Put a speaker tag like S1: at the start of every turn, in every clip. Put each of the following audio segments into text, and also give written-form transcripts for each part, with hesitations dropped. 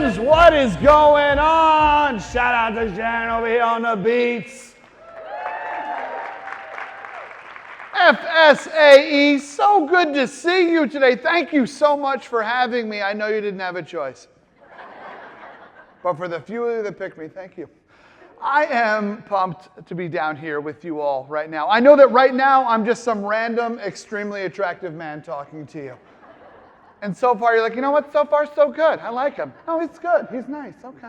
S1: friends, what is going on? Shout out to Sharon over here on the beats. FSAE, so good to see you today. Thank you so much for having me. I know you didn't have a choice. But for the few of you that picked me, thank you. I am pumped to be down here with you all right now. I know that right now I'm just some random, extremely attractive man talking to you. And so far you're like, you know what, so far so good. I like him. Oh, he's good. He's nice. Okay.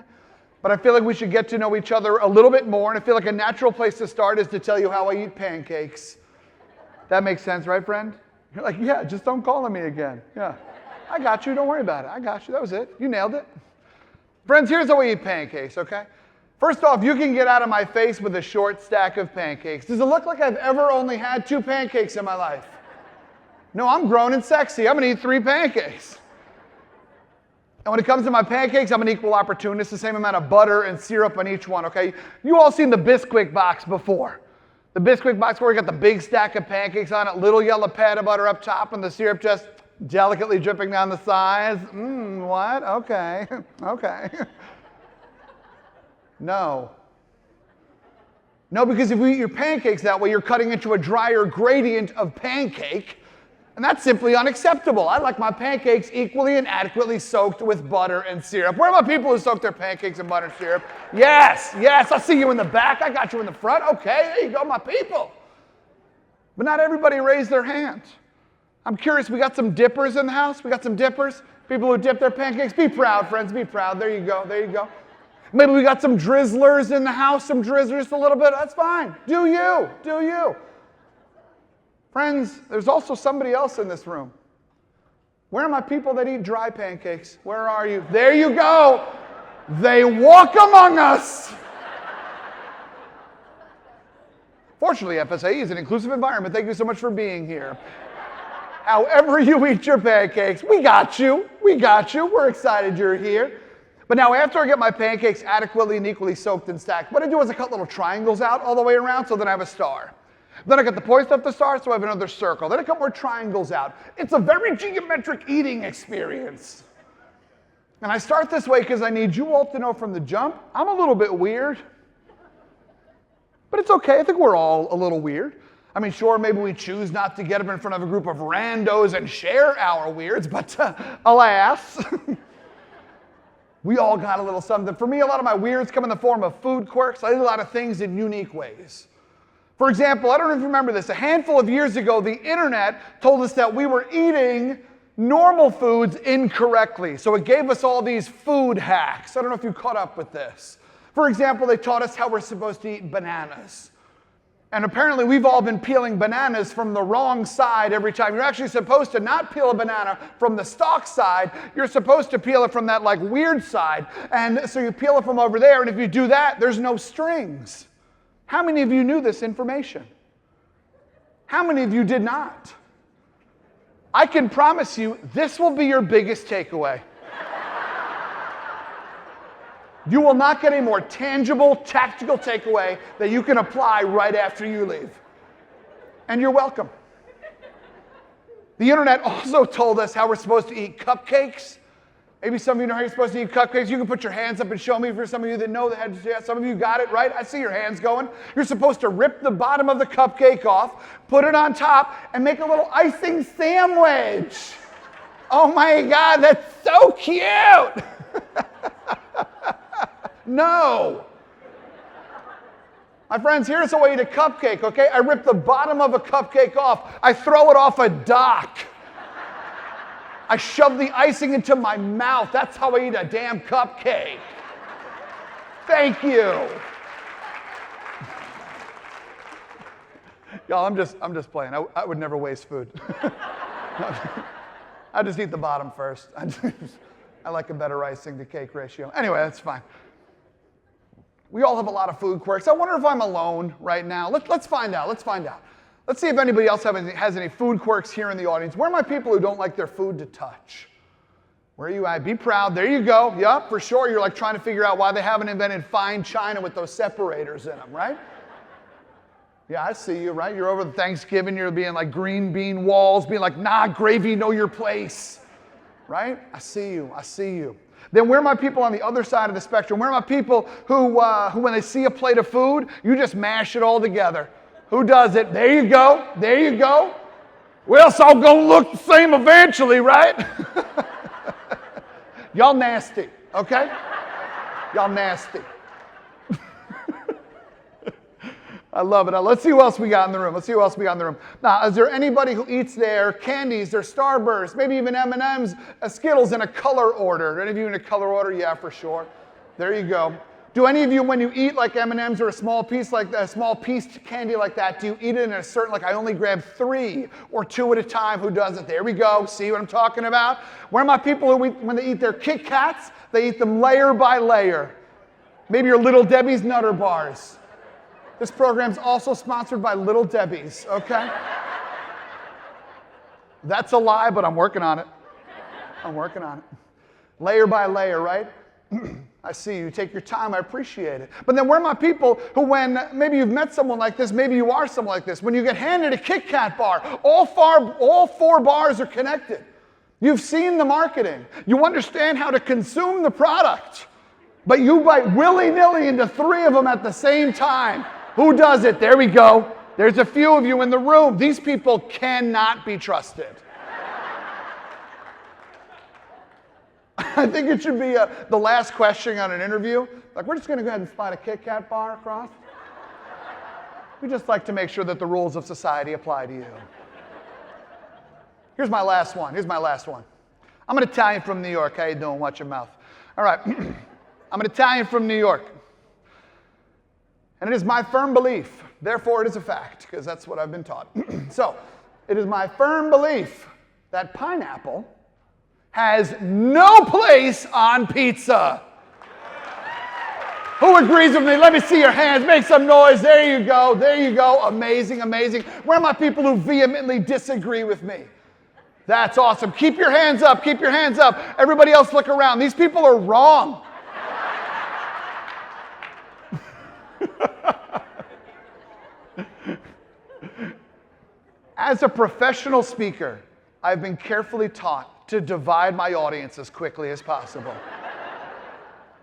S1: But I feel like we should get to know each other a little bit more, and I feel like a natural place to start is to tell you how I eat pancakes. That makes sense, right, friend? You're like, yeah, just don't call on me again. Yeah. I got you. Don't worry about it. I got you. That was it. You nailed it. Friends, here's how we eat pancakes, okay? First off, you can get out of my face with a short stack of pancakes. Does it look like I've ever only had 2 pancakes in my life? No, I'm grown and sexy. I'm going to eat 3 pancakes. And when it comes to my pancakes, I'm an equal opportunist, the same amount of butter and syrup on each one, okay? You all seen the Bisquick box before. The Bisquick box where you got the big stack of pancakes on it, little yellow pad of butter up top, and the syrup just delicately dripping down the sides. What? Okay. Okay. No. No, because if you eat your pancakes that way, you're cutting into a drier gradient of pancake, and that's simply unacceptable. I like my pancakes equally and adequately soaked with butter and syrup. Where are my people who soak their pancakes in butter and syrup? Yes, yes, I see you in the back. I got you in the front. Okay, there you go, my people. But not everybody raised their hand. I'm curious, we got some dippers in the house? We got some dippers? People who dip their pancakes? Be proud, friends, be proud. There you go, there you go. Maybe we got some drizzlers in the house, some drizzlers a little bit. That's fine. Do you, do you. Friends, there's also somebody else in this room. Where are my people that eat dry pancakes? Where are you? There you go. They walk among us. Fortunately, FSAE is an inclusive environment. Thank you so much for being here. However you eat your pancakes, we got you. We got you. We're excited you're here. But now after I get my pancakes adequately and equally soaked and stacked, what I do is I cut little triangles out all the way around so then I have a star. Then I got the points of the star so I have another circle. Then I cut more triangles out. It's a very geometric eating experience. And I start this way because I need you all to know from the jump, I'm a little bit weird. But it's okay. I think we're all a little weird. I mean, sure, maybe we choose not to get up in front of a group of randos and share our weirds, but alas, we all got a little something. For me, a lot of my weirds come in the form of food quirks. I eat a lot of things in unique ways. For example, I don't know if you remember this, a handful of years ago, the internet told us that we were eating normal foods incorrectly. So it gave us all these food hacks. I don't know if you caught up with this. For example, they taught us how we're supposed to eat bananas. And apparently we've all been peeling bananas from the wrong side every time. You're actually supposed to not peel a banana from the stalk side. You're supposed to peel it from that like weird side. And so you peel it from over there, and if you do that, there's no strings. How many of you knew this information? How many of you did not? I can promise you this will be your biggest takeaway. You will not get a more tangible, tactical takeaway that you can apply right after you leave. And you're welcome. The internet also told us how we're supposed to eat cupcakes. Maybe some of you know how you're supposed to eat cupcakes. You can put your hands up and show me for some of you that know that. Yeah, some of you got it, right? I see your hands going. You're supposed to rip the bottom of the cupcake off, put it on top, and make a little icing sandwich. Oh my God, that's so cute. No. My friends, here's how I eat a cupcake, okay? I rip the bottom of a cupcake off. I throw it off a dock. I shove the icing into my mouth. That's how I eat a damn cupcake. Thank you. Y'all, I'm just playing. I would never waste food. I just eat the bottom first. I like a better icing to cake ratio. Anyway, that's fine. We all have a lot of food quirks. I wonder if I'm alone right now. Let's find out. Let's find out. Let's see if anybody else has any food quirks here in the audience. Where are my people who don't like their food to touch? Where are you at? Be proud. There you go. Yup, for sure. You're like trying to figure out why they haven't invented fine china with those separators in them, right? Yeah, I see you, right? You're over the Thanksgiving. You're being like green bean walls, being like, nah, gravy, know your place. Right? I see you. I see you. Then where are my people on the other side of the spectrum? Where are my people who when they see a plate of food, you just mash it all together? Who does it? There you go. There you go. Well, it's all going to look the same eventually, right? Y'all nasty, okay? Y'all nasty. I love it. Now, let's see who else we got in the room. Now, is there anybody who eats their candies, their Starbursts, maybe even M&Ms, Skittles in a color order? Are any of you in a color order? Yeah, for sure. There you go. Do any of you, when you eat like M&Ms or a small piece candy like that, do you eat it in a certain, like I only grab 3 or 2 at a time? Who does it? There we go. See what I'm talking about? Where are my people who, when they eat their Kit Kats, they eat them layer by layer? Maybe your Little Debbie's Nutter Bars. This program's also sponsored by Little Debbie's, okay? That's a lie, but I'm working on it. Layer by layer, right? I see you take your time, I appreciate it. But then where are my people who, when maybe you've met someone like this, maybe you are someone like this, when you get handed a Kit Kat bar, all 4 bars are connected. You've seen the marketing. You understand how to consume the product. But you bite willy-nilly into 3 of them at the same time. Who does it? There we go. There's a few of you in the room. These people cannot be trusted. I think it should be the last question on an interview. Like, we're just going to go ahead and slide a Kit Kat bar across. We just like to make sure that the rules of society apply to you. Here's my last one. I'm an Italian from New York. How you doing? Watch your mouth. All right. I'm an Italian from New York. And it is my firm belief, therefore it is a fact, because that's what I've been taught. So, it is my firm belief that pineapple has no place on pizza. Who agrees with me? Let me see your hands. Make some noise. There you go. Amazing. Where are my people who vehemently disagree with me? That's awesome. Keep your hands up. Everybody else look around. These people are wrong. As a professional speaker, I've been carefully taught to divide my audience as quickly as possible.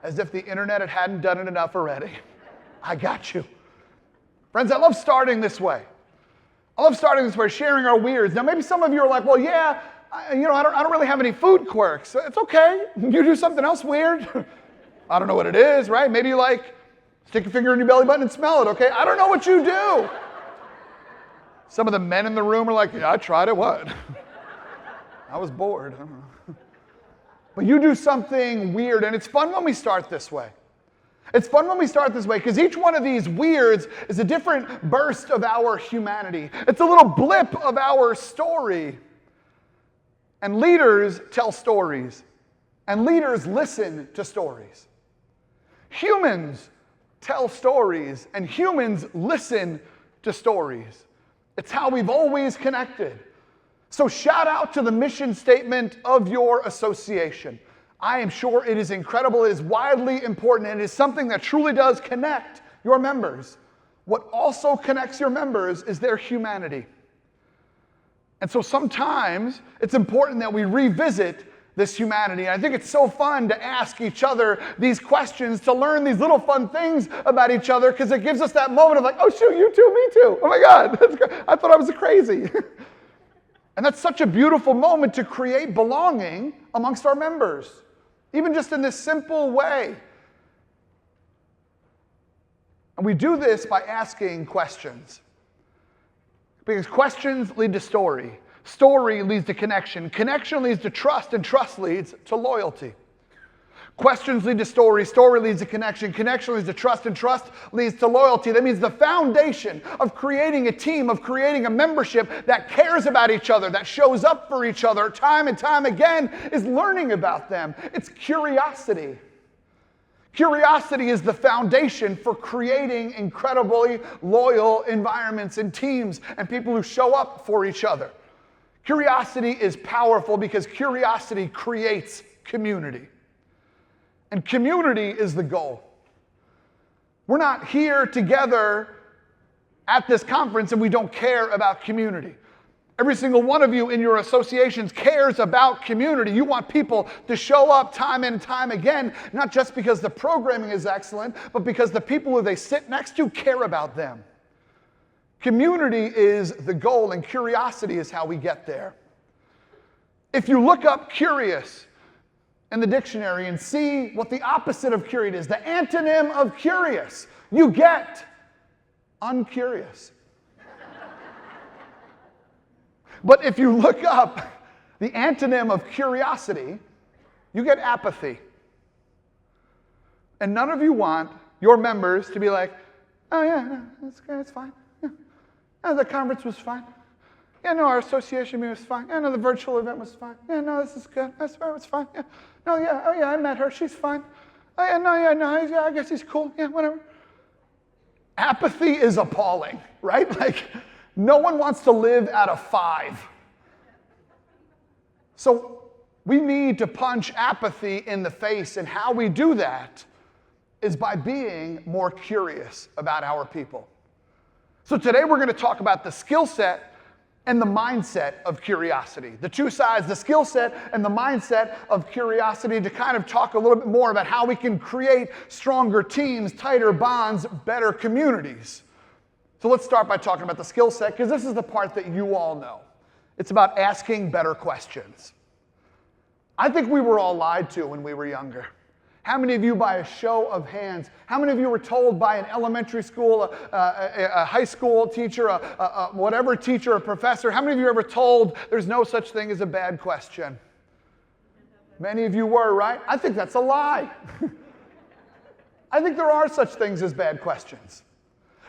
S1: As if the internet hadn't done it enough already. I got you. Friends, I love starting this way. Sharing our weirds. Now, maybe some of you are like, well, yeah, I don't really have any food quirks. It's okay. You do something else weird. I don't know what it is, right? Maybe you like stick your finger in your belly button and smell it, okay? I don't know what you do. Some of the men in the room are like, yeah, I tried it, what? I was bored. I don't know. But you do something weird, and it's fun when we start this way. Because each one of these weirds is a different burst of our humanity. It's a little blip of our story. And leaders tell stories. And leaders listen to stories. Humans tell stories, and humans listen to stories. It's how we've always connected. So shout out to the mission statement of your association. I am sure it is incredible, it is widely important, and it is something that truly does connect your members. What also connects your members is their humanity. And so sometimes it's important that we revisit this humanity. And I think it's so fun to ask each other these questions, to learn these little fun things about each other, because it gives us that moment of like, oh shoot, you too, me too. Oh my God, I thought I was crazy. And that's such a beautiful moment to create belonging amongst our members, even just in this simple way. And we do this by asking questions. Because questions lead to story. Story leads to connection. Connection leads to trust, and trust leads to loyalty. Questions lead to story. Story leads to connection. Connection leads to trust, and trust leads to loyalty. That means the foundation of creating a team, of creating a membership that cares about each other, that shows up for each other time and time again, is learning about them. It's curiosity. Curiosity is the foundation for creating incredibly loyal environments and teams and people who show up for each other. Curiosity is powerful because curiosity creates community. And community is the goal. We're not here together at this conference and we don't care about community. Every single one of you in your associations cares about community. You want people to show up time and time again, not just because the programming is excellent, but because the people who they sit next to care about them. Community is the goal, and curiosity is how we get there. If you look up curious in the dictionary and see what the opposite of curious is, the antonym of curious, you get uncurious. But if you look up the antonym of curiosity, you get apathy. And none of you want your members to be like, oh yeah, that's good, it's fine. Yeah. Oh, the conference was fine. Yeah, no, our association meeting was fine. Yeah, no, the virtual event was fine. Yeah, no, this is good. That's right, it's fine. Yeah. No, yeah, oh yeah, I met her, she's fine. Oh yeah, no, yeah, I guess he's cool. Yeah, whatever. Apathy is appalling, right? Like, no one wants to live at a 5. So we need to punch apathy in the face, and how we do that is by being more curious about our people. So today we're going to talk about the skill set and the mindset of curiosity. The two sides, the skill set and the mindset of curiosity, to kind of talk a little bit more about how we can create stronger teams, tighter bonds, better communities. So let's start by talking about the skill set, because this is the part that you all know. It's about asking better questions. I think we were all lied to when we were younger. How many of you, by a show of hands, how many of you were told by an elementary school, a high school teacher, whatever teacher, a professor, how many of you were ever told there's no such thing as a bad question? Many of you were, right? I think that's a lie. I think there are such things as bad questions.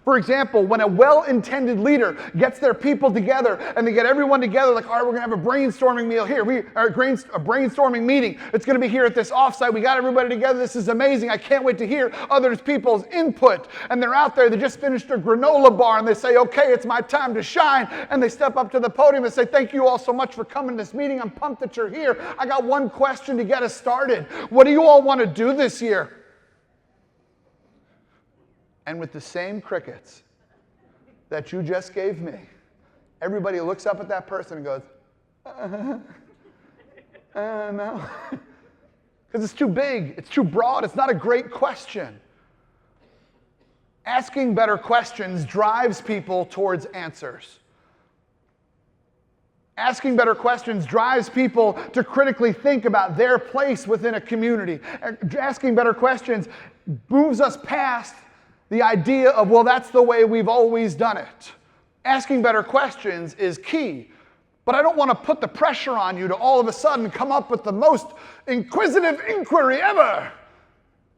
S1: For example, when a well-intended leader gets their people together and they get everyone together, like, all right, we're going to have a brainstorming meal here, a brainstorming meeting. It's going to be here at this offsite. We got everybody together. This is amazing. I can't wait to hear other people's input. And they're out there. They just finished a granola bar and they say, okay, it's my time to shine. And they step up to the podium and say, thank you all so much for coming to this meeting. I'm pumped that you're here. I got one question to get us started. What do you all want to do this year? And with the same crickets that you just gave me, everybody looks up at that person and goes, no. Because it's too big, it's too broad, it's not a great question. Asking better questions drives people towards answers. Asking better questions drives people to critically think about their place within a community. Asking better questions moves us past the idea of, well, that's the way we've always done it. Asking better questions is key. But I don't want to put the pressure on you to all of a sudden come up with the most inquisitive inquiry ever.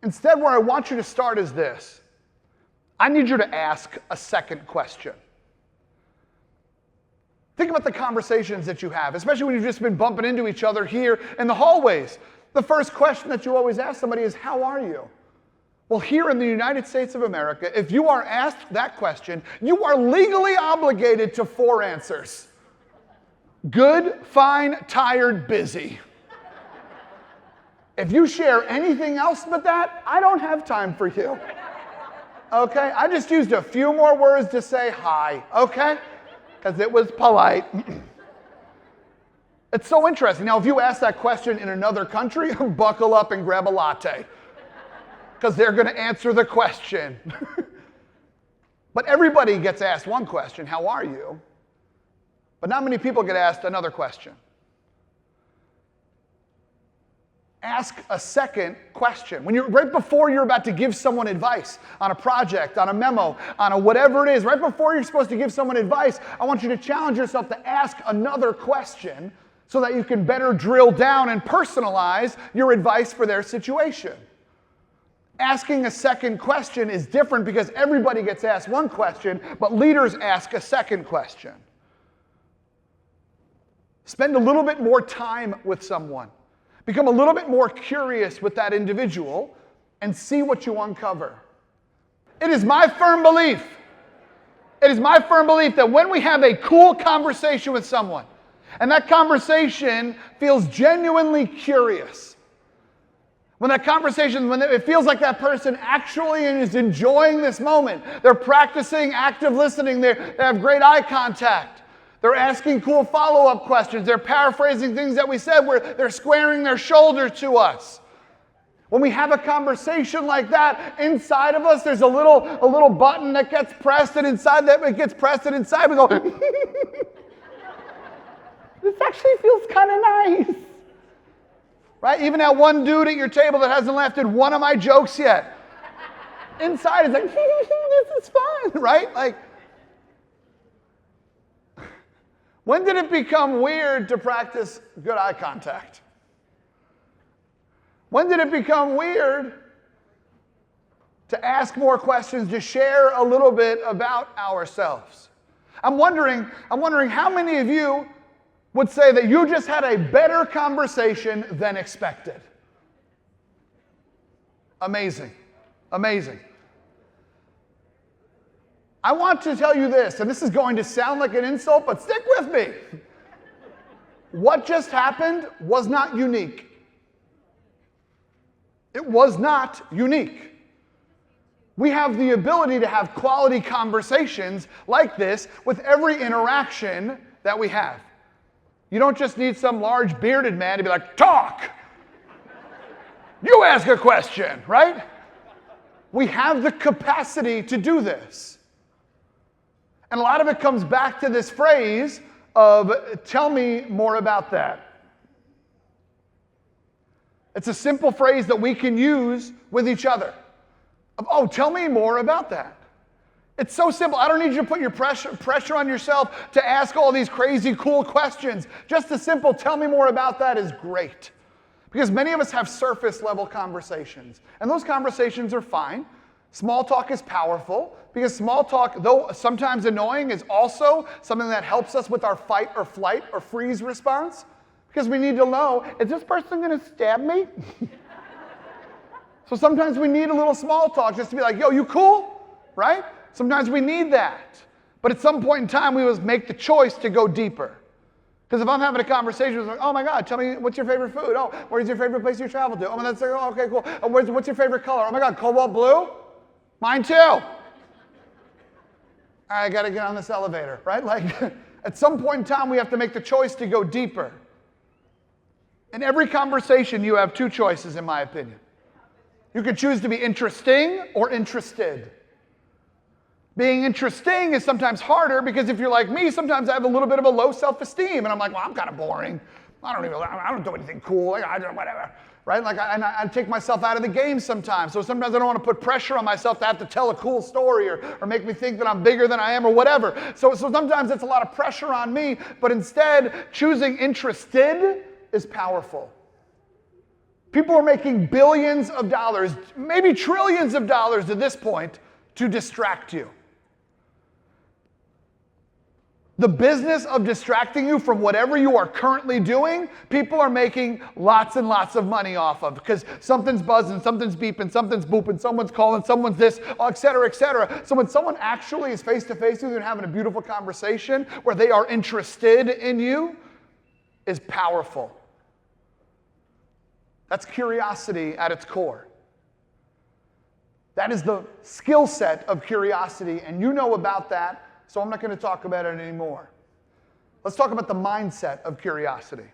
S1: Instead, where I want you to start is this. I need you to ask a second question. Think about the conversations that you have, especially when you've just been bumping into each other here in the hallways. The first question that you always ask somebody is, how are you? Well, here in the United States of America, if you are asked that question, you are legally obligated to 4 answers. Good, fine, tired, busy. If you share anything else but that, I don't have time for you. Okay? I just used a few more words to say hi, okay? Because it was polite. It's so interesting. Now, if you ask that question in another country, buckle up and grab a latte, because they're going to answer the question. But everybody gets asked one question, how are you? But not many people get asked another question. Ask a second question. Right before you're about to give someone advice on a project, on a memo, on a whatever it is, right before you're supposed to give someone advice, I want you to challenge yourself to ask another question so that you can better drill down and personalize your advice for their situation. Asking a second question is different because everybody gets asked one question, but leaders ask a second question. Spend a little bit more time with someone. Become a little bit more curious with that individual and see what you uncover. It is my firm belief that when we have a cool conversation with someone, and that conversation feels genuinely curious, when it feels like that person actually is enjoying this moment, they're practicing active listening, they have great eye contact, They're asking cool follow-up questions. They're paraphrasing things that we said, where they're squaring their shoulder to us. When we have a conversation like that, inside of us, there's a little button that gets pressed, and inside that it gets pressed, and inside we go, this actually feels kind of nice. Right? Even that one dude at your table that hasn't laughed at one of my jokes yet. Inside is like, this is fun, right? Like, when did it become weird to practice good eye contact? When did it become weird to ask more questions, to share a little bit about ourselves? I'm wondering how many of you would say that you just had a better conversation than expected. Amazing. Amazing. I want to tell you this, and this is going to sound like an insult, but stick with me. What just happened was not unique. It was not unique. We have the ability to have quality conversations like this with every interaction that we have. You don't just need some large bearded man to be like, talk! You ask a question, right? We have the capacity to do this. And a lot of it comes back to this phrase of, tell me more about that. It's a simple phrase that we can use with each other. Oh, tell me more about that. It's so simple. I don't need you to put your pressure on yourself to ask all these crazy, cool questions. Just a simple, tell me more about that is great. Because many of us have surface level conversations. And those conversations are fine. Small talk is powerful. Because small talk, though sometimes annoying, is also something that helps us with our fight or flight or freeze response. Because we need to know, is this person going to stab me? So sometimes we need a little small talk just to be like, yo, you cool? Right? Sometimes we need that. But at some point in time, we must make the choice to go deeper. Because if I'm having a conversation with, like, oh my God, tell me, what's your favorite food? Oh, where's your favorite place you travel to? Oh, that's oh, okay, cool. Oh, what's your favorite color? Oh my God, cobalt blue? Mine too. I got to get on this elevator, right? Like, at some point in time, we have to make the choice to go deeper. In every conversation, you have two choices, in my opinion. You can choose to be interesting or interested. Being interesting is sometimes harder because if you're like me, sometimes I have a little bit of a low self-esteem, and I'm like, well, I'm kind of boring. I don't do anything cool. Like, I don't whatever, right? Like, I take myself out of the game sometimes. So sometimes I don't want to put pressure on myself to have to tell a cool story or make me think that I'm bigger than I am or whatever. So sometimes it's a lot of pressure on me, but instead, choosing interested is powerful. People are making billions of dollars, maybe trillions of dollars at this point, to distract you. The business of distracting you from whatever you are currently doing, people are making lots and lots of money off of because something's buzzing, something's beeping, something's booping, someone's calling, someone's this, et cetera, et cetera. So when someone actually is face-to-face with you and having a beautiful conversation where they are interested in you, is powerful. That's curiosity at its core. That is the skill set of curiosity, and you know about that. So I'm not going to talk about it anymore. Let's talk about the mindset of curiosity.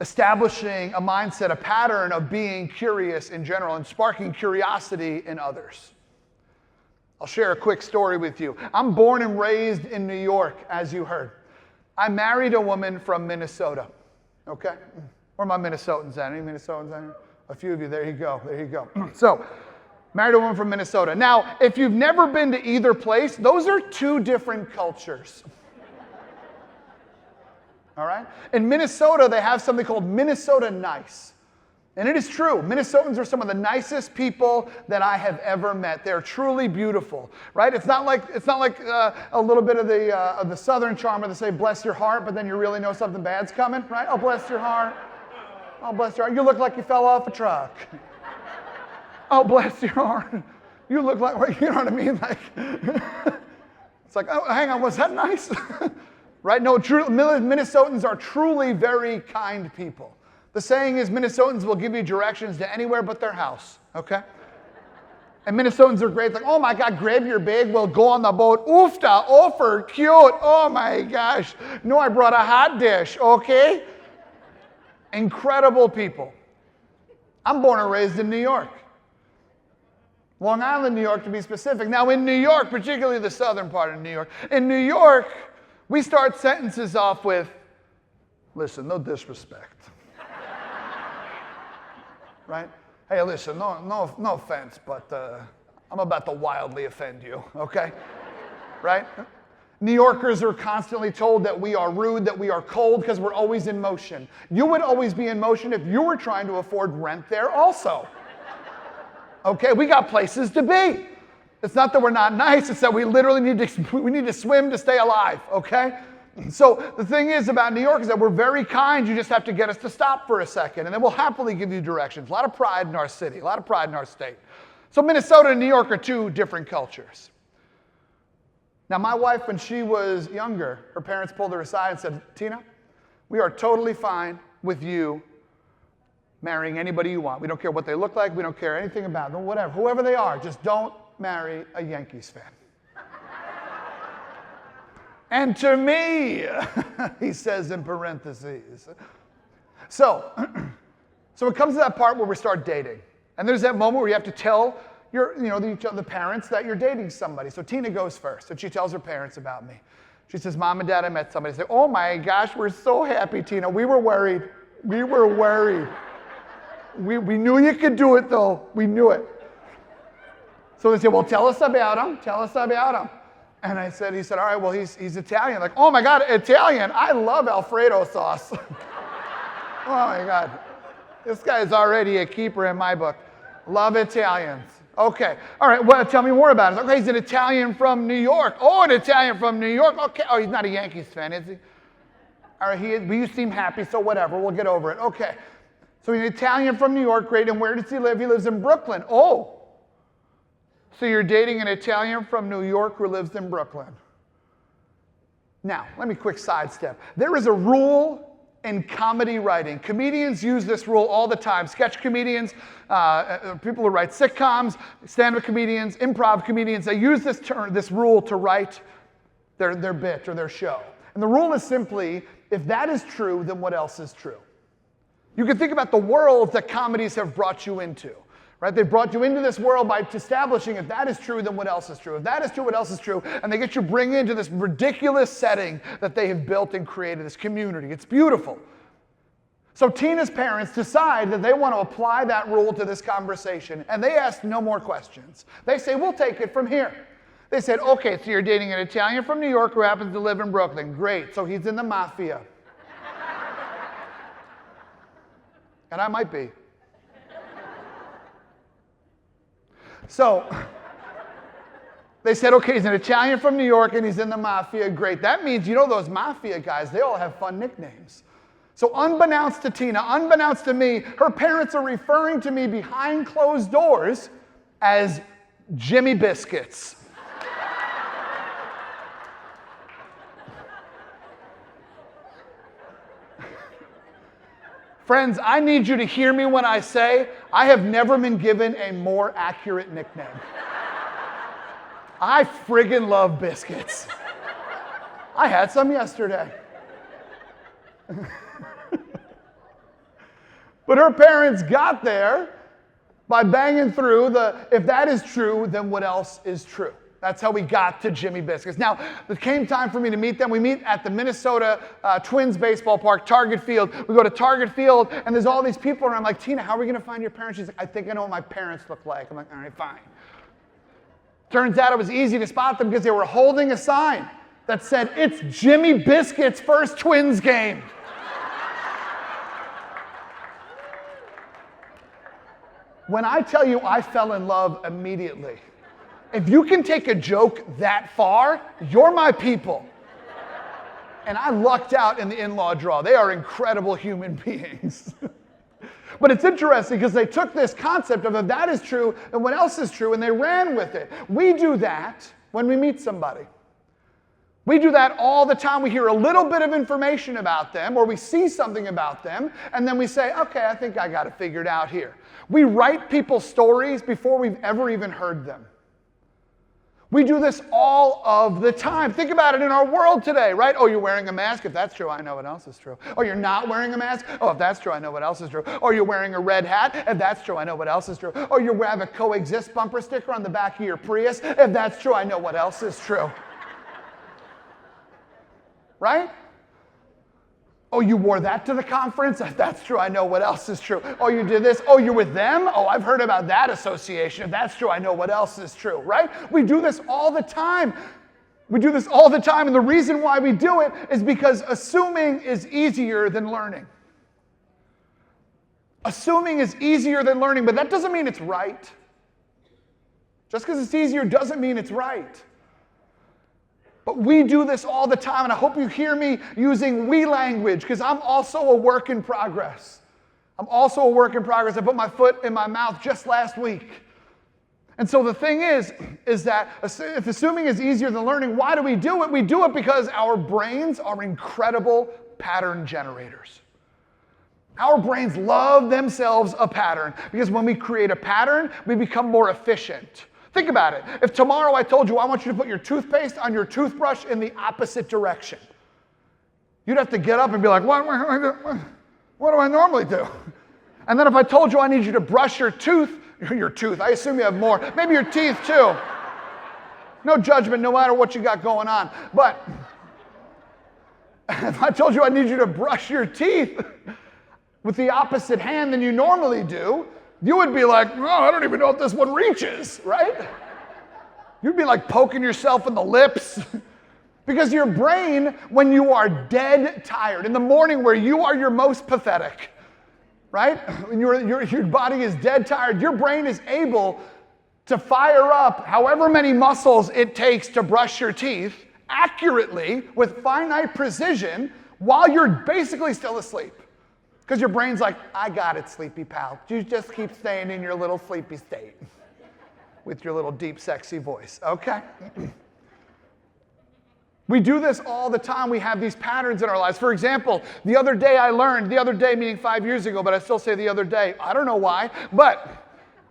S1: Establishing a mindset, a pattern of being curious in general and sparking curiosity in others. I'll share a quick story with you. I'm born and raised in New York, as you heard. I married a woman from Minnesota. Okay? Where are my Minnesotans at? Any Minnesotans out here? A few of you. There you go. There you go. So, married a woman from Minnesota. Now, if you've never been to either place, those are two different cultures. All right? In Minnesota, they have something called Minnesota Nice. And it is true. Minnesotans are some of the nicest people that I have ever met. They're truly beautiful, right? It's not like a little bit of the Southern charm where they say, bless your heart, but then you really know something bad's coming, right? Oh, bless your heart. Oh, bless your heart. You look like you fell off a truck. Oh, bless your heart. You look like, you know what I mean? Like, it's like, oh, hang on, was that nice? Right? No, Minnesotans are truly very kind people. The saying is Minnesotans will give you directions to anywhere but their house, okay? And Minnesotans are great. Like, oh my God, grab your bag. We'll go on the boat. Oofta, offer, cute. Oh my gosh. No, I brought a hot dish, okay? Incredible people. I'm born and raised in New York. Long Island, New York, to be specific. Now, in New York, particularly the southern part of New York, in New York, we start sentences off with, listen, no disrespect. Right? Hey, listen, no offense, but I'm about to wildly offend you, okay? Right? New Yorkers are constantly told that we are rude, that we are cold, because we're always in motion. You would always be in motion if you were trying to afford rent there also. Okay, we got places to be. It's not that we're not nice, it's that we literally need to swim to stay alive, okay? So the thing is about New York is that we're very kind. You just have to get us to stop for a second, and then we'll happily give you directions. A lot of pride in our city, a lot of pride in our state. So Minnesota and New York are two different cultures. Now, my wife, when she was younger, her parents pulled her aside and said, Tina, we are totally fine with you marrying anybody you want. We don't care what they look like. We don't care anything about them, whatever. Whoever they are, just don't marry a Yankees fan. And to me, he says in parentheses. So it comes to that part where we start dating. And there's that moment where you have to tell the parents that you're dating somebody. So Tina goes first, and she tells her parents about me. She says, Mom and Dad, I met somebody. They say, oh my gosh, we're so happy, Tina. We were worried. We were worried. We knew you could do it, though. We knew it. So they say, well, tell us about him. Tell us about him. And he said, all right, well, he's Italian. Like, oh my God, Italian. I love Alfredo sauce. Oh my God. This guy's already a keeper in my book. Love Italians. Okay. All right, well, tell me more about it. Okay, he's an Italian from New York. Oh, an Italian from New York. Okay. Oh, he's not a Yankees fan, is he? All right, he is, but you seem happy, so whatever. We'll get over it. Okay. So he's an Italian from New York. Great. And where does he live? He lives in Brooklyn. Oh. So you're dating an Italian from New York who lives in Brooklyn. Now, let me quick sidestep. There is a rule in comedy writing. Comedians use this rule all the time. Sketch comedians, people who write sitcoms, stand-up comedians, improv comedians, they use this rule to write their bit or their show. And the rule is simply, if that is true, then what else is true? You can think about the world that comedies have brought you into. Right? They brought you into this world by establishing if that is true, then what else is true? If that is true, what else is true? And they get you bring into this ridiculous setting that they have built and created, this community. It's beautiful. So Tina's parents decide that they want to apply that rule to this conversation, and they ask no more questions. They say, we'll take it from here. They said, okay, so you're dating an Italian from New York who happens to live in Brooklyn. Great, so he's in the mafia. And I might be. So they said, okay, he's an Italian from New York and he's in the mafia. Great. That means, those mafia guys, they all have fun nicknames. So unbeknownst to Tina, unbeknownst to me, her parents are referring to me behind closed doors as Jimmy Biscuits. Friends, I need you to hear me when I say I have never been given a more accurate nickname. I friggin' love biscuits. I had some yesterday. But her parents got there by banging through if that is true, then what else is true? That's how we got to Jimmy Biscuits. Now, it came time for me to meet them. We meet at the Minnesota Twins baseball park, Target Field. We go to Target Field, and there's all these people around. I'm like, Tina, how are we going to find your parents? She's like, I think I know what my parents look like. I'm like, all right, fine. Turns out it was easy to spot them because they were holding a sign that said, it's Jimmy Biscuits' first Twins game. When I tell you I fell in love immediately, if you can take a joke that far, you're my people. And I lucked out in the in-law draw. They are incredible human beings. But it's interesting because they took this concept of if that is true, then what else is true, and they ran with it. We do that when we meet somebody. We do that all the time. We hear a little bit of information about them, or we see something about them, and then we say, okay, I think I got it figured out here. We write people's stories before we've ever even heard them. We do this all of the time. Think about it in our world today, right? Oh, you're wearing a mask? If that's true, I know what else is true. Oh, you're not wearing a mask? Oh, if that's true, I know what else is true. Oh, you're wearing a red hat? If that's true, I know what else is true. Oh, you have a coexist bumper sticker on the back of your Prius? If that's true, I know what else is true. Right? Oh, you wore that to the conference? If that's true, I know what else is true. Oh, you did this? Oh, you're with them? Oh, I've heard about that association. If that's true, I know what else is true, right? We do this all the time. We do this all the time, and the reason why we do it is because assuming is easier than learning. Assuming is easier than learning, but that doesn't mean it's right. Just because it's easier doesn't mean it's right. But we do this all the time, and I hope you hear me using we language, because I'm also a work in progress. I'm also a work in progress. I put my foot in my mouth just last week. And so the thing is that if assuming is easier than learning, why do we do it? We do it because our brains are incredible pattern generators. Our brains love themselves a pattern, because when we create a pattern, we become more efficient. Think about it. If tomorrow I told you I want you to put your toothpaste on your toothbrush in the opposite direction, you'd have to get up and be like, what do I normally do? And then if I told you I need you to brush your tooth, I assume you have more, maybe your teeth too. No judgment, no matter what you got going on. But if I told you I need you to brush your teeth with the opposite hand than you normally do, you would be like, oh, I don't even know if this one reaches, right? You'd be like poking yourself in the lips. Because your brain, when you are dead tired, in the morning where you are your most pathetic, right? When your body is dead tired, your brain is able to fire up however many muscles it takes to brush your teeth accurately with finite precision while you're basically still asleep. Because your brain's like, I got it, sleepy pal. You just keep staying in your little sleepy state with your little deep, sexy voice, okay? We do this all the time. We have these patterns in our lives. For example, the other day meaning 5 years ago, but I still say the other day. I don't know why, but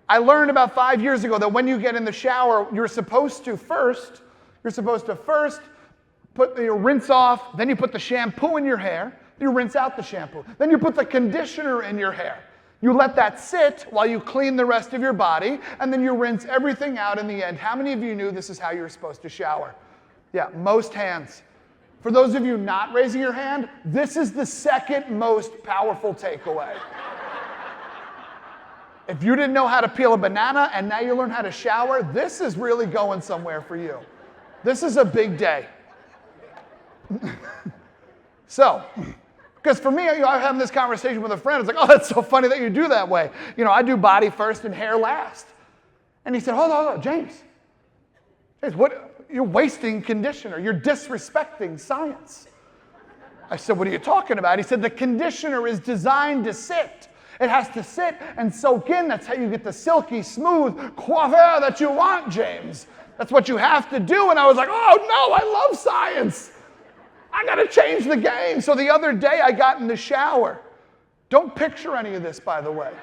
S1: I learned about 5 years ago that when you get in the shower, you're supposed to first rinse off, then you put the shampoo in your hair. You rinse out the shampoo. Then you put the conditioner in your hair. You let that sit while you clean the rest of your body, and then you rinse everything out in the end. How many of you knew this is how you're supposed to shower? Yeah, most hands. For those of you not raising your hand, this is the second most powerful takeaway. If you didn't know how to peel a banana and now you learn how to shower, this is really going somewhere for you. This is a big day. So, because for me, I'm having this conversation with a friend. It's like, oh, that's so funny that you do that way. I do body first and hair last. And he said, hold on, James, what? You're wasting conditioner. You're disrespecting science. I said, what are you talking about? He said, the conditioner is designed to sit. It has to sit and soak in. That's how you get the silky, smooth coiffure that you want, James. That's what you have to do. And I was like, oh, no, I love science. I got to change the game. So the other day I got in the shower. Don't picture any of this, by the way.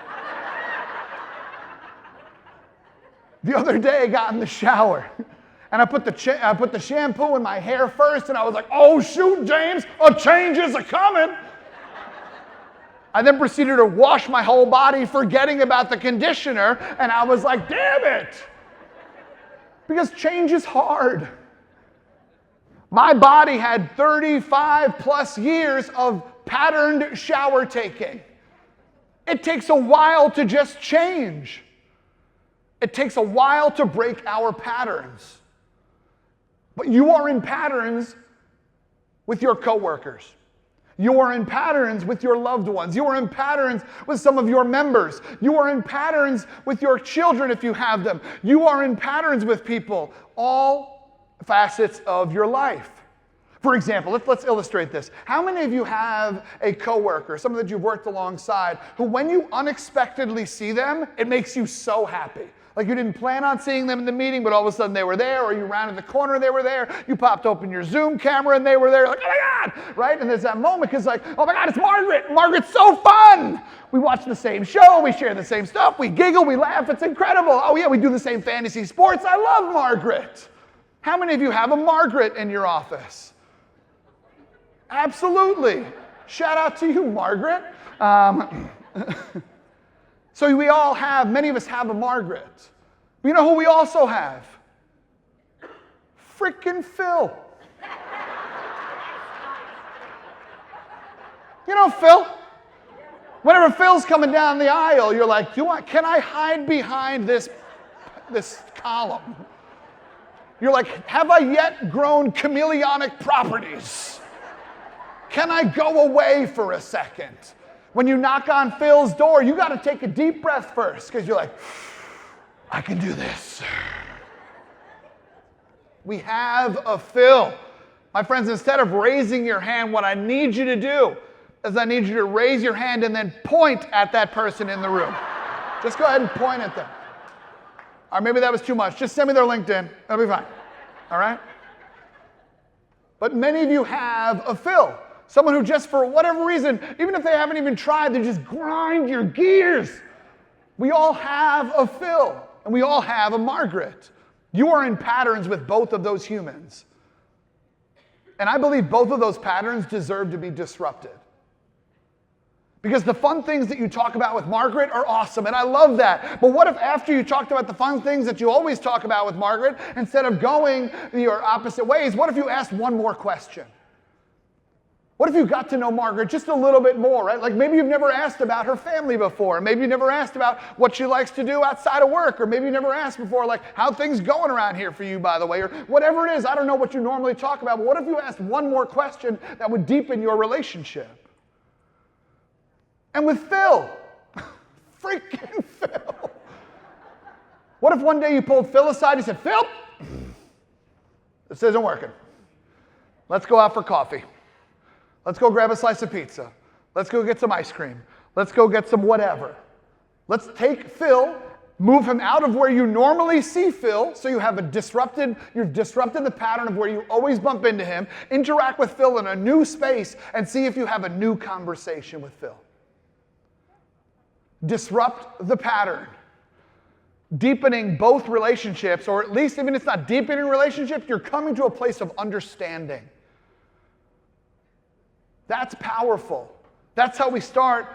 S1: The other day I got in the shower and I put the shampoo in my hair first, and I was like, oh, shoot, James, a change is a-coming. I then proceeded to wash my whole body, forgetting about the conditioner, and I was like, damn it. Because change is hard. My body had 35 plus years of patterned shower taking. It takes a while to just change. It takes a while to break our patterns. But you are in patterns with your coworkers. You are in patterns with your loved ones. You are in patterns with some of your members. You are in patterns with your children if you have them. You are in patterns with people, all facets of your life. For example, let's illustrate this. How many of you have a coworker, someone that you've worked alongside, who when you unexpectedly see them, it makes you so happy? Like you didn't plan on seeing them in the meeting, but all of a sudden they were there, or you rounded the corner and they were there. You popped open your Zoom camera and they were there, like, oh my God, right? And there's that moment because like, oh my God, it's Margaret. Margaret's so fun. We watch the same show. We share the same stuff. We giggle. We laugh. It's incredible. Oh yeah, we do the same fantasy sports. I love Margaret. How many of you have a Margaret in your office? Absolutely. Shout out to you, Margaret. So we all have, many of us have a Margaret. But you know who we also have? Frickin' Phil. You know Phil? Whenever Phil's coming down the aisle, you're like, can I hide behind this column? You're like, have I yet grown chameleonic properties? Can I go away for a second? When you knock on Phil's door, you got to take a deep breath first because you're like, I can do this. We have a Phil. My friends, instead of raising your hand, what I need you to do is I need you to raise your hand and then point at that person in the room. Just go ahead and point at them. Or maybe that was too much. Just send me their LinkedIn. That'll be fine. All right? But many of you have a Phil. Someone who just for whatever reason, even if they haven't even tried, they just grind your gears. We all have a Phil, and we all have a Margaret. You are in patterns with both of those humans. And I believe both of those patterns deserve to be disrupted. Because the fun things that you talk about with Margaret are awesome, and I love that. But what if after you talked about the fun things that you always talk about with Margaret, instead of going your opposite ways, what if you asked one more question? What if you got to know Margaret just a little bit more, right? Like maybe you've never asked about her family before. Maybe you never asked about what she likes to do outside of work. Or maybe you never asked before, like, how things going around here for you, by the way. Or whatever it is, I don't know what you normally talk about. But what if you asked one more question that would deepen your relationship? And with Phil, freaking Phil. What if one day you pulled Phil aside and you said, Phil, this isn't working. Let's go out for coffee. Let's go grab a slice of pizza. Let's go get some ice cream. Let's go get some whatever. Let's take Phil, move him out of where you normally see Phil, so you've disrupted the pattern of where you always bump into him, interact with Phil in a new space, and see if you have a new conversation with Phil. Disrupt the pattern. Deepening both relationships, or at least even if it's not deepening relationships, you're coming to a place of understanding. That's powerful. That's how we start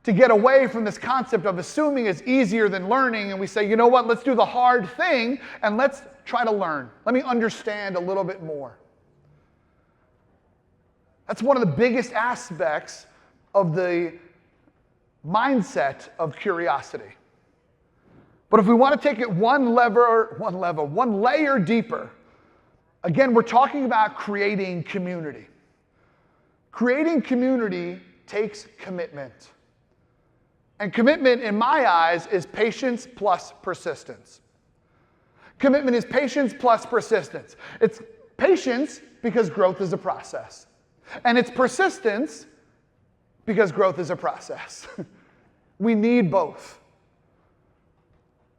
S1: to get away from this concept of assuming is easier than learning, and we say, you know what, let's do the hard thing, and let's try to learn. Let me understand a little bit more. That's one of the biggest aspects of the mindset of curiosity. But if we want to take it one layer deeper, again, we're talking about creating community. Creating community takes commitment. And commitment, in my eyes, is patience plus persistence. Commitment is patience plus persistence. It's patience because growth is a process. And it's persistence because growth is a process. We need both.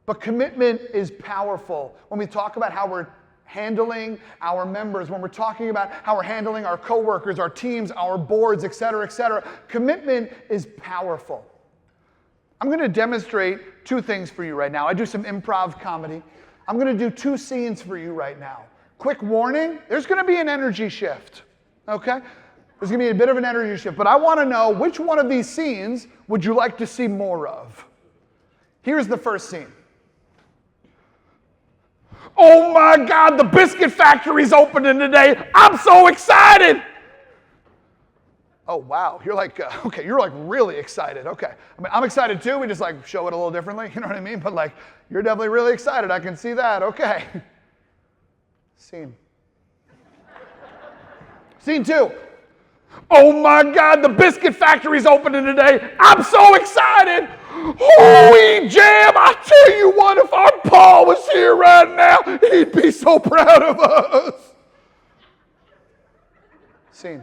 S1: But commitment is powerful. When we talk about how we're handling our members, when we're talking about how we're handling our coworkers, our teams, our boards, et cetera, commitment is powerful. I'm going to demonstrate two things for you right now. I do some improv comedy. I'm going to do two scenes for you right now. Quick warning, there's going to be an energy shift, okay? There's going to be a bit of an energy shift, but I want to know which one of these scenes would you like to see more of? Here's the first scene. Oh my God, the biscuit factory's opening today. I'm so excited. Oh wow, you're like, okay, you're like really excited. Okay, I mean, I'm excited too. We just like show it a little differently, you know what I mean? But like, you're definitely really excited. I can see that. Okay. Scene. Scene two. Oh my God, the biscuit factory's opening today. I'm so excited. Holy jam, I tell you what, if our Paul was here right now, he'd be so proud of us. Scene.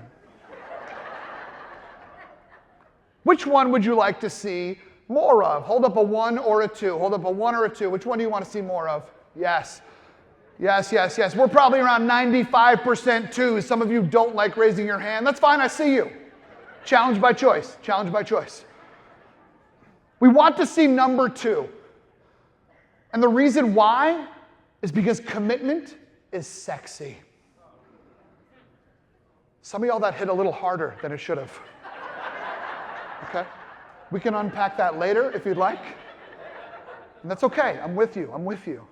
S1: Which one would you like to see more of? Hold up a 1 or a 2. Hold up a 1 or a 2. Which one do you want to see more of? Yes. Yes, yes, yes. We're probably around 95% 2s. Some of you don't like raising your hand. That's fine, I see you. Challenge by choice. Challenge by choice. We want to see number 2. And the reason why is because commitment is sexy. Some of y'all that hit a little harder than it should have. Okay? We can unpack that later if you'd like. And that's okay. I'm with you. I'm with you.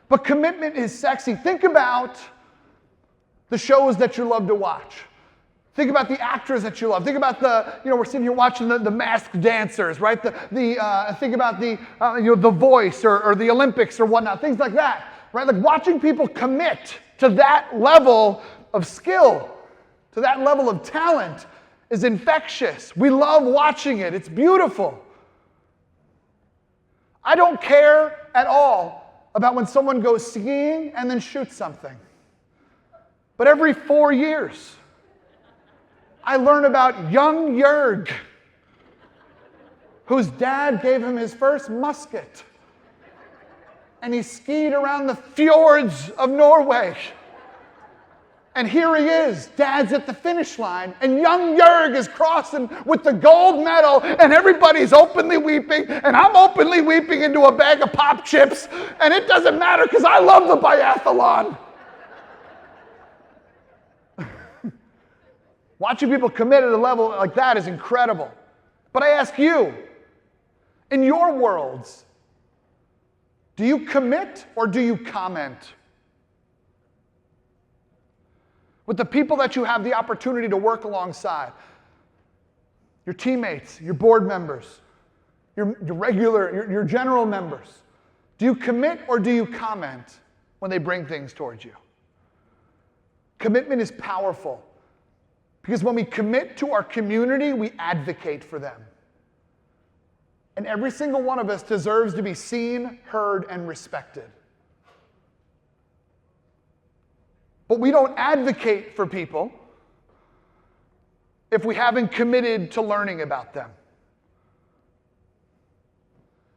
S1: But commitment is sexy. Think about the shows that you love to watch. Think about the actors that you love. Think about we're sitting here watching the masked dancers, right? Think about the Voice or the Olympics or whatnot, things like that, right? Like watching people commit to that level of skill, to that level of talent is infectious. We love watching it. It's beautiful. I don't care at all about when someone goes skiing and then shoots something. But every 4 years, I learn about young Jörg, whose dad gave him his first musket. And he skied around the fjords of Norway. And here he is, dad's at the finish line, and young Jörg is crossing with the gold medal, and everybody's openly weeping, and I'm openly weeping into a bag of pop chips, and it doesn't matter because I love the biathlon. Watching people commit at a level like that is incredible. But I ask you, in your worlds, do you commit or do you comment? With the people that you have the opportunity to work alongside, your teammates, your board members, your general members, do you commit or do you comment when they bring things towards you? Commitment is powerful. Because when we commit to our community, we advocate for them. And every single one of us deserves to be seen, heard, and respected. But we don't advocate for people if we haven't committed to learning about them.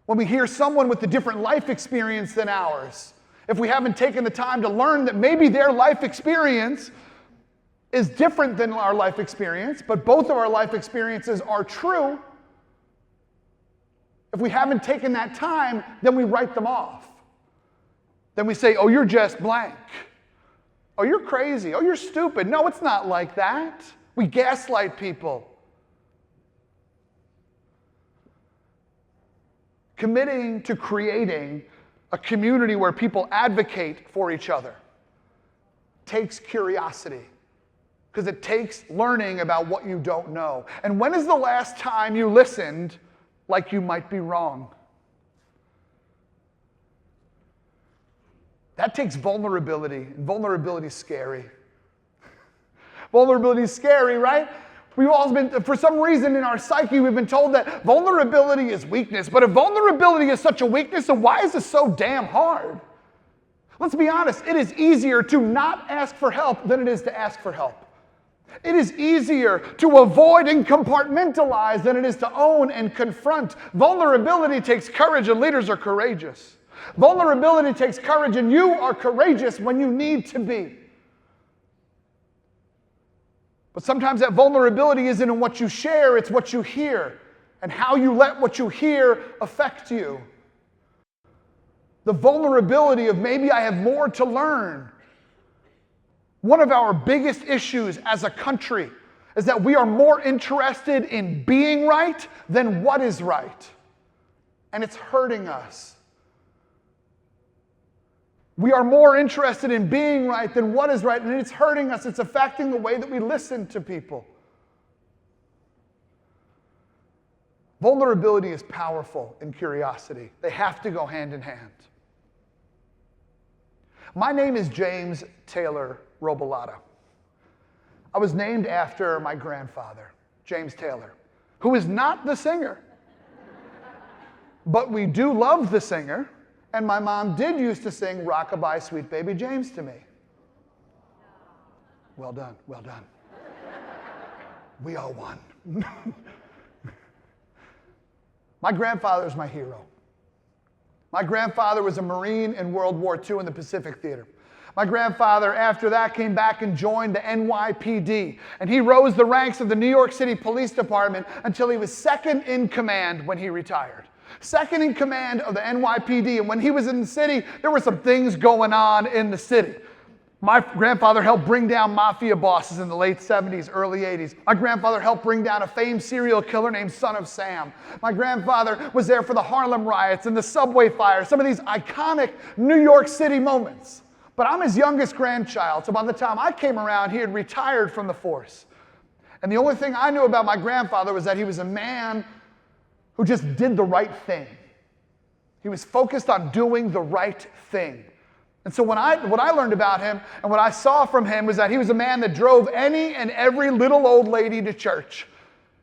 S1: When we hear someone with a different life experience than ours, if we haven't taken the time to learn that maybe their life experience is different than our life experience, but both of our life experiences are true. If we haven't taken that time, then we write them off. Then we say, oh, you're just blank. Oh, you're crazy. Oh, you're stupid. No, it's not like that. We gaslight people. Committing to creating a community where people advocate for each other takes curiosity. Because it takes learning about what you don't know. And when is the last time you listened like you might be wrong? That takes vulnerability. And vulnerability is scary. Vulnerability is scary, right? We've all been, for some reason in our psyche, we've been told that vulnerability is weakness. But if vulnerability is such a weakness, then why is it so damn hard? Let's be honest, it is easier to not ask for help than it is to ask for help. It is easier to avoid and compartmentalize than it is to own and confront. Vulnerability takes courage, and leaders are courageous. Vulnerability takes courage, and you are courageous when you need to be. But sometimes that vulnerability isn't in what you share, it's what you hear, and how you let what you hear affect you. The vulnerability of maybe I have more to learn. One of our biggest issues as a country is that we are more interested in being right than what is right. And it's hurting us. We are more interested in being right than what is right, and it's hurting us. It's affecting the way that we listen to people. Vulnerability is powerful in curiosity. They have to go hand in hand. My name is James Taylor Robilotta. I was named after my grandfather, James Taylor, who is not the singer. But we do love the singer, and my mom did used to sing Rockabye Sweet Baby James to me. Well done, well done. We all won. My grandfather is my hero. My grandfather was a Marine in World War II in the Pacific Theater. My grandfather, after that, came back and joined the NYPD, and he rose the ranks of the New York City Police Department until he was second in command when he retired. Second in command of the NYPD, and when he was in the city, there were some things going on in the city. My grandfather helped bring down mafia bosses in the late 70s, early 80s. My grandfather helped bring down a famed serial killer named Son of Sam. My grandfather was there for the Harlem riots and the subway fires, some of these iconic New York City moments. But I'm his youngest grandchild, so by the time I came around, he had retired from the force. And the only thing I knew about my grandfather was that he was a man who just did the right thing. He was focused on doing the right thing. And so what I learned about him and what I saw from him was that he was a man that drove any and every little old lady to church.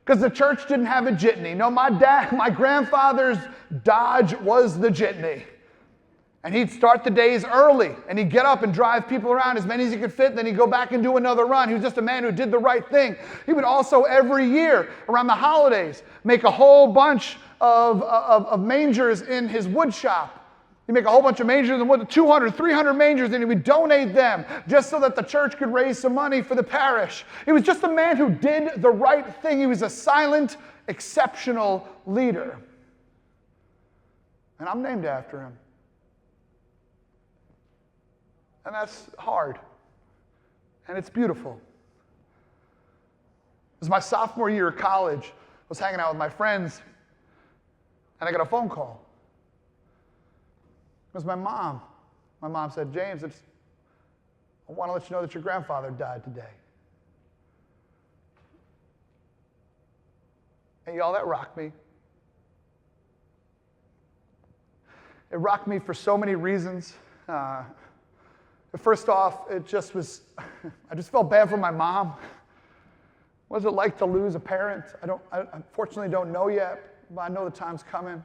S1: Because the church didn't have a jitney. No, my grandfather's Dodge was the jitney. And he'd start the days early, and he'd get up and drive people around as many as he could fit, then he'd go back and do another run. He was just a man who did the right thing. He would also, every year, around the holidays, make a whole bunch of mangers in his wood shop. He'd make a whole bunch of mangers, and 200, 300 mangers, and he would donate them just so that the church could raise some money for the parish. He was just a man who did the right thing. He was a silent, exceptional leader. And I'm named after him. And that's hard. And it's beautiful. It was my sophomore year of college. I was hanging out with my friends, and I got a phone call. It was my mom. My mom said, James, I want to let you know that your grandfather died today. And y'all, that rocked me. It rocked me for so many reasons. First off, I just felt bad for my mom. What is it like to lose a parent? I unfortunately don't know yet, but I know the time's coming.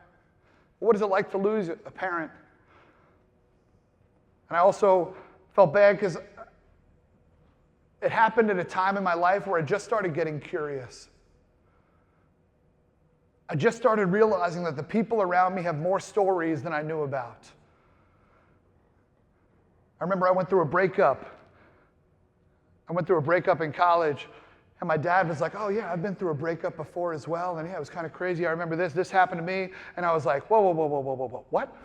S1: What is it like to lose a parent? And I also felt bad because it happened at a time in my life where I just started getting curious. I just started realizing that the people around me have more stories than I knew about. I remember I went through a breakup. I went through a breakup in college, and my dad was like, oh yeah, I've been through a breakup before as well, and yeah, it was kind of crazy. I remember this happened to me, and I was like, whoa, what?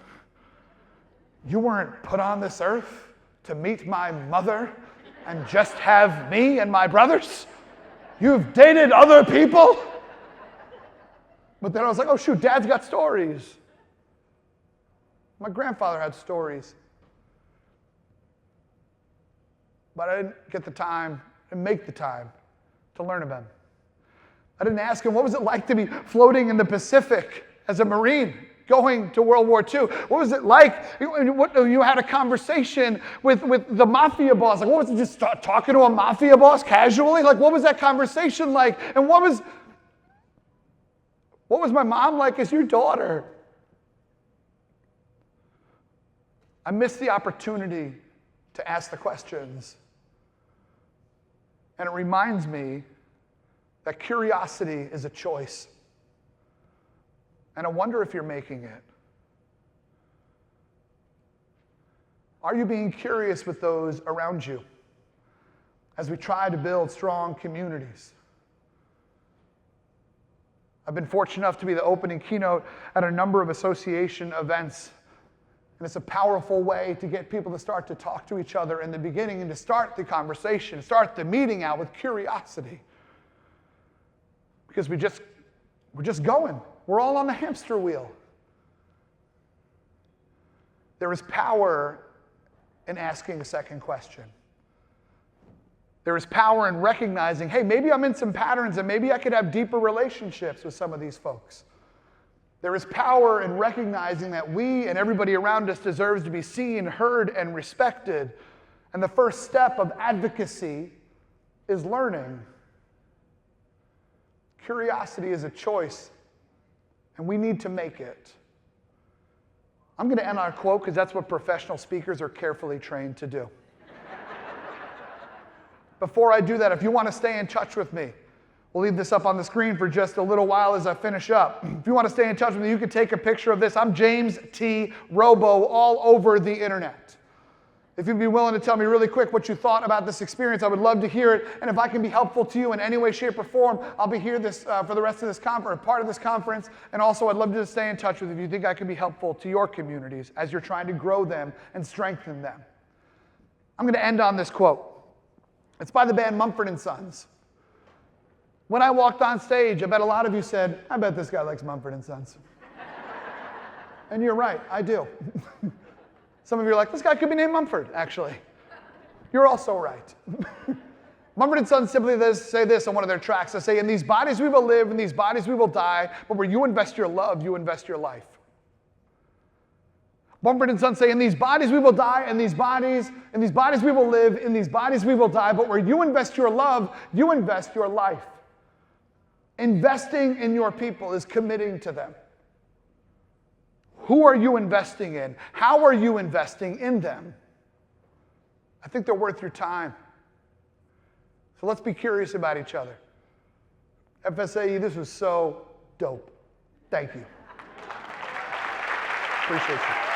S1: You weren't put on this earth to meet my mother and just have me and my brothers? You've dated other people? But then I was like, oh shoot, Dad's got stories. My grandfather had stories. But I didn't get the time and make the time to learn about him. I didn't ask him, what was it like to be floating in the Pacific as a Marine going to World War II? What was it like? You had a conversation with the mafia boss. Like, what was it, just talking to a mafia boss casually? Like, what was that conversation like? And what was my mom like as your daughter? I missed the opportunity to ask the questions. And it reminds me that curiosity is a choice. And I wonder if you're making it. Are you being curious with those around you as we try to build strong communities? I've been fortunate enough to be the opening keynote at a number of association events. And it's a powerful way to get people to start to talk to each other in the beginning and to start the conversation, start the meeting out with curiosity. Because we're just going. We're all on the hamster wheel. There is power in asking a second question. There is power in recognizing, hey, maybe I'm in some patterns and maybe I could have deeper relationships with some of these folks. There is power in recognizing that we and everybody around us deserves to be seen, heard, and respected. And the first step of advocacy is learning. Curiosity is a choice, and we need to make it. I'm going to end on a quote because that's what professional speakers are carefully trained to do. Before I do that, if you want to stay in touch with me, We'll leave this up on the screen for just a little while as I finish up. If you want to stay in touch with me, you can take a picture of this. I'm James T. Robo all over the internet. If you'd be willing to tell me really quick what you thought about this experience, I would love to hear it. And if I can be helpful to you in any way, shape, or form, I'll be here for the rest of this conference, part of this conference. And also, I'd love to stay in touch with you if you think I can be helpful to your communities as you're trying to grow them and strengthen them. I'm going to end on this quote. It's by the band Mumford & Sons. When I walked on stage, I bet a lot of you said, I bet this guy likes Mumford & Sons. And you're right, I do. Some of you are like, this guy could be named Mumford, actually. You're also right. Mumford & Sons simply say this on one of their tracks. They say, in these bodies we will live, in these bodies we will die, but where you invest your love, you invest your life. Mumford & Sons say, in these bodies we will die, in these bodies we will live, in these bodies we will die, but where you invest your love, you invest your life. Investing in your people is committing to them. Who are you investing in? How are you investing in them? I think they're worth your time. So let's be curious about each other. FSAE, this was so dope. Thank you. Appreciate you.